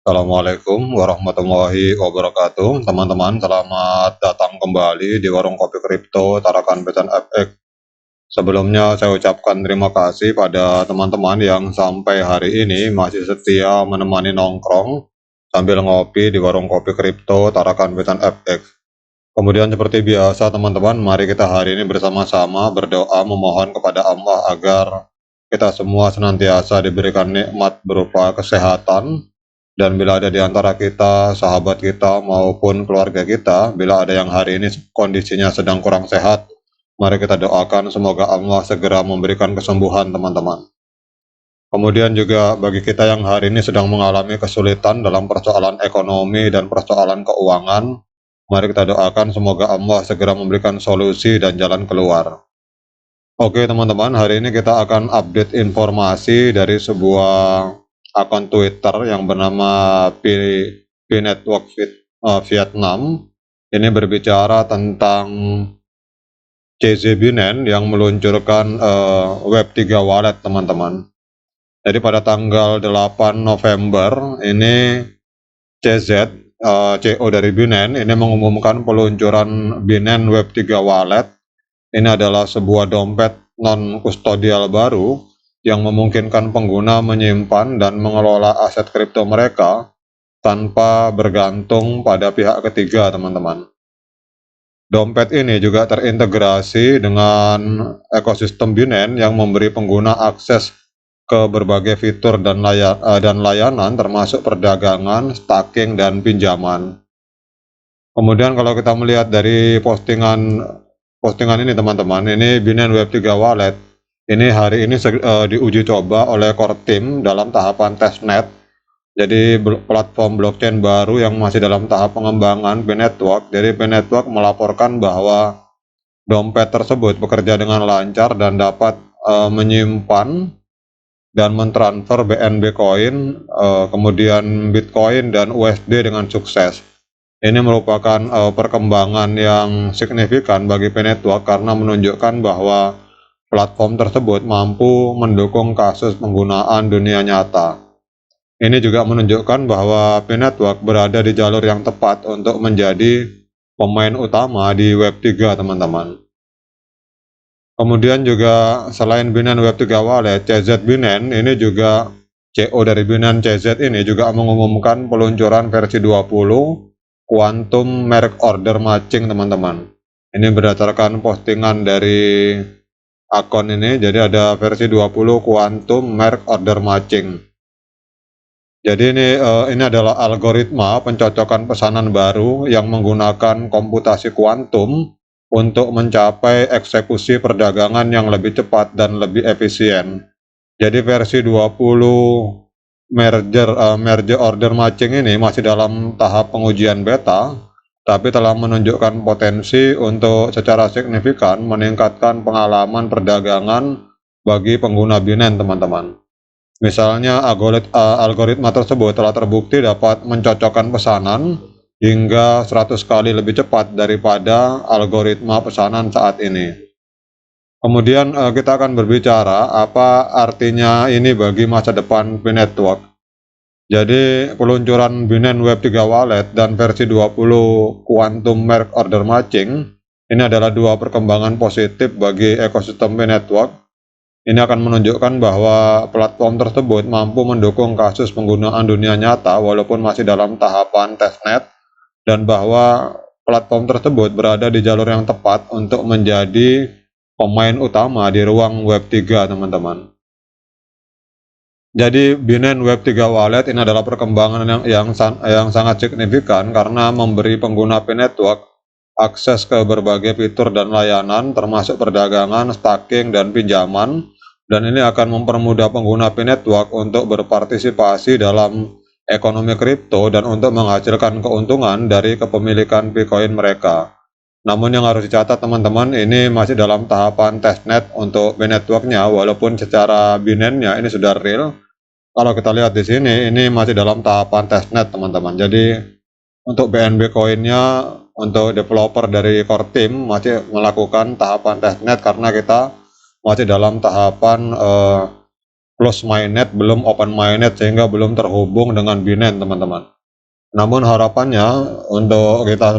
Assalamualaikum warahmatullahi wabarakatuh. Teman-teman, selamat datang kembali di Warung Kopi Kripto Tarakan Pecan FX. Sebelumnya saya ucapkan terima kasih pada teman-teman yang sampai hari ini masih setia menemani nongkrong sambil ngopi di Warung Kopi Kripto Tarakan Pecan FX. Kemudian seperti biasa teman-teman, mari kita hari ini bersama-sama berdoa memohon kepada Allah agar kita semua senantiasa diberikan nikmat berupa kesehatan, dan bila ada di antara kita, sahabat kita maupun keluarga kita, bila ada yang hari ini kondisinya sedang kurang sehat, mari kita doakan semoga Allah segera memberikan kesembuhan teman-teman. Kemudian juga bagi kita yang hari ini sedang mengalami kesulitan dalam persoalan ekonomi dan persoalan keuangan, mari kita doakan semoga Allah segera memberikan solusi dan jalan keluar. Oke teman-teman, hari ini kita akan update informasi dari sebuah akun Twitter yang bernama P-Network Vietnam. Ini berbicara tentang CZ Binance yang meluncurkan Web3 wallet teman-teman. Jadi pada tanggal 8 November ini CZ, CEO dari Binance ini mengumumkan peluncuran Binance Web3 wallet. Ini adalah sebuah dompet non-kustodial baru yang memungkinkan pengguna menyimpan dan mengelola aset kripto mereka tanpa bergantung pada pihak ketiga, teman-teman. Dompet ini juga terintegrasi dengan ekosistem Binance yang memberi pengguna akses ke berbagai fitur dan layanan termasuk perdagangan, staking, dan pinjaman. Kemudian kalau kita melihat dari postingan ini teman-teman, ini Binance Web3 Wallet. Ini hari ini diuji coba oleh core team dalam tahapan testnet. Jadi platform blockchain baru yang masih dalam tahap pengembangan P-Network. Jadi P-Network melaporkan bahwa dompet tersebut bekerja dengan lancar dan dapat menyimpan dan mentransfer BNB Coin, kemudian Bitcoin dan USD dengan sukses. Ini merupakan perkembangan yang signifikan bagi P-Network karena menunjukkan bahwa platform tersebut mampu mendukung kasus penggunaan dunia nyata. Ini juga menunjukkan bahwa P-Network berada di jalur yang tepat untuk menjadi pemain utama di Web3, teman-teman. Kemudian juga selain Binance Web3 Wallet, CZ Binance ini juga CEO dari Binance CZ ini juga mengumumkan peluncuran versi 20 Quantum Merge Order Matching, teman-teman. Ini berdasarkan postingan dari akun ini, jadi ada versi 20 Quantum Merge Order Matching. Jadi ini adalah algoritma pencocokan pesanan baru yang menggunakan komputasi kuantum untuk mencapai eksekusi perdagangan yang lebih cepat dan lebih efisien. Jadi versi 20 merge order matching ini masih dalam tahap pengujian beta, tapi telah menunjukkan potensi untuk secara signifikan meningkatkan pengalaman perdagangan bagi pengguna Binance, teman-teman. Misalnya algoritma tersebut telah terbukti dapat mencocokkan pesanan hingga 100 kali lebih cepat daripada algoritma pesanan saat ini. Kemudian kita akan berbicara apa artinya ini bagi masa depan P-Network. Jadi peluncuran Binance Web3 Wallet dan versi 20 Quantum Merge Order Matching ini adalah dua perkembangan positif bagi ekosistem P-Network. Ini akan menunjukkan bahwa platform tersebut mampu mendukung kasus penggunaan dunia nyata walaupun masih dalam tahapan testnet, dan bahwa platform tersebut berada di jalur yang tepat untuk menjadi pemain utama di ruang Web3, teman-teman. Jadi Binance Web3 Wallet ini adalah perkembangan yang sangat signifikan karena memberi pengguna P-Network akses ke berbagai fitur dan layanan termasuk perdagangan, staking, dan pinjaman, dan ini akan mempermudah pengguna P-Network untuk berpartisipasi dalam ekonomi kripto dan untuk menghasilkan keuntungan dari kepemilikan Bitcoin mereka. Namun yang harus dicatat teman-teman, ini masih dalam tahapan testnet untuk P-Networknya, walaupun secara Binance-nya ini sudah real. Kalau kita lihat di sini, ini masih dalam tahapan testnet teman-teman. Jadi untuk BNB Coin-nya, untuk developer dari core team masih melakukan tahapan testnet karena kita masih dalam tahapan close mainnet, belum open mainnet, sehingga belum terhubung dengan Binance, teman-teman. Namun harapannya untuk kita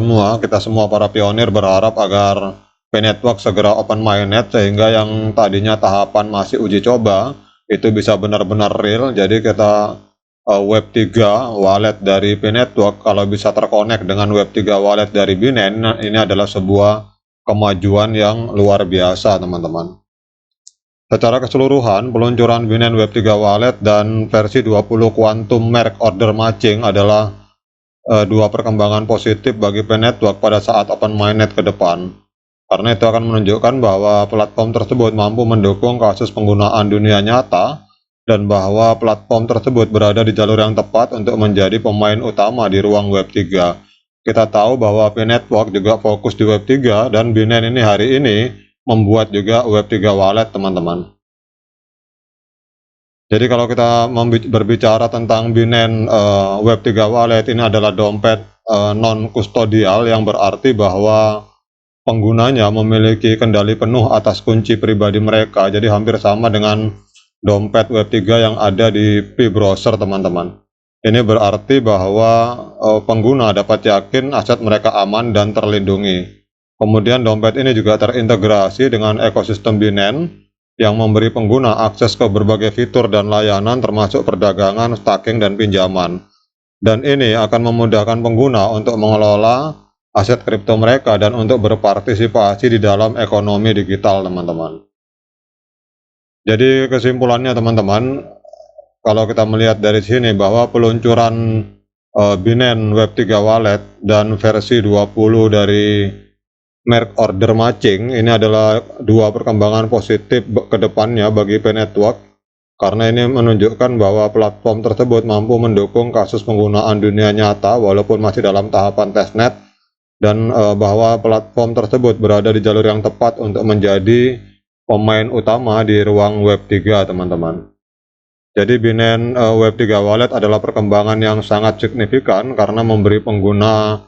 semua para pionir berharap agar P-Network segera open mainnet, sehingga yang tadinya tahapan masih uji coba itu bisa benar-benar real. Jadi kita Web3 wallet dari P-Network kalau bisa terkonek dengan Web3 wallet dari Binance, ini adalah sebuah kemajuan yang luar biasa, teman-teman. Secara keseluruhan, peluncuran Binance Web3 Wallet dan versi 20 Quantum Merge Order Matching adalah dua perkembangan positif bagi P-Network pada saat open mainnet ke depan, karena itu akan menunjukkan bahwa platform tersebut mampu mendukung kasus penggunaan dunia nyata dan bahwa platform tersebut berada di jalur yang tepat untuk menjadi pemain utama di ruang Web3. Kita tahu bahwa P-Network juga fokus di Web3 dan Binance ini hari ini membuat juga Web3 Wallet, teman-teman. Jadi kalau kita berbicara tentang Binance Web3 Wallet, ini adalah dompet non-kustodial, yang berarti bahwa penggunanya memiliki kendali penuh atas kunci pribadi mereka. Jadi hampir sama dengan dompet Web3 yang ada di P-Browser, teman-teman. Ini berarti bahwa pengguna dapat yakin aset mereka aman dan terlindungi. Kemudian dompet ini juga terintegrasi dengan ekosistem Binance yang memberi pengguna akses ke berbagai fitur dan layanan termasuk perdagangan, staking, dan pinjaman. Dan ini akan memudahkan pengguna untuk mengelola aset kripto mereka dan untuk berpartisipasi di dalam ekonomi digital, teman-teman. Jadi kesimpulannya, teman-teman, kalau kita melihat dari sini bahwa peluncuran Binance Web3 Wallet dan versi 20 dari Merge Order Matching ini adalah dua perkembangan positif ke depannya bagi P-Network, karena ini menunjukkan bahwa platform tersebut mampu mendukung kasus penggunaan dunia nyata walaupun masih dalam tahapan testnet, dan bahwa platform tersebut berada di jalur yang tepat untuk menjadi pemain utama di ruang Web3, teman-teman. Jadi Binance Web3 Wallet adalah perkembangan yang sangat signifikan karena memberi pengguna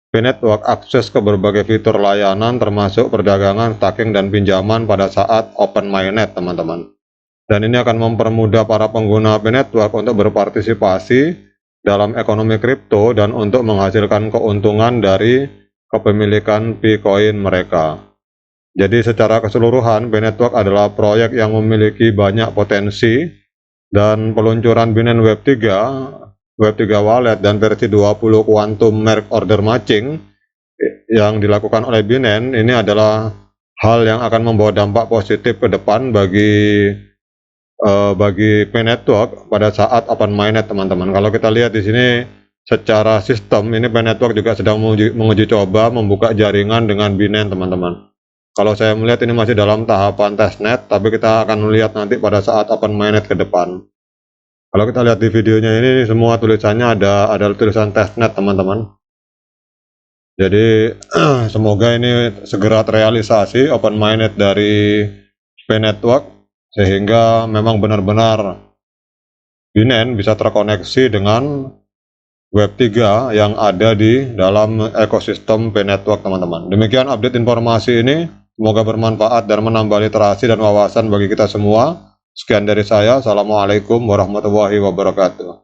P-Network akses ke berbagai fitur layanan termasuk perdagangan, staking, dan pinjaman pada saat open mainnet, teman-teman. Dan ini akan mempermudah para pengguna P-Network untuk berpartisipasi dalam ekonomi kripto dan untuk menghasilkan keuntungan dari kepemilikan Bitcoin mereka. Jadi secara keseluruhan P-Network adalah proyek yang memiliki banyak potensi, dan peluncuran Binance Web3 Wallet dan versi 20 Quantum Merge Order Matching yang dilakukan oleh Binance ini adalah hal yang akan membawa dampak positif ke depan bagi P-Network pada saat open mainnet, teman-teman. Kalau kita lihat di sini secara sistem, ini P-Network juga sedang menguji coba membuka jaringan dengan Binance, teman-teman. Kalau saya melihat ini masih dalam tahapan testnet, tapi kita akan melihat nanti pada saat open mainnet ke depan. Kalau kita lihat di videonya ini semua tulisannya ada tulisan testnet, teman-teman. Jadi semoga ini segera terrealisasi open mainnet dari P-Network, sehingga memang benar-benar Binance bisa terkoneksi dengan Web3 yang ada di dalam ekosistem P-Network, teman-teman. Demikian update informasi ini. Semoga bermanfaat dan menambah literasi dan wawasan bagi kita semua. Sekian dari saya. Assalamualaikum warahmatullahi wabarakatuh.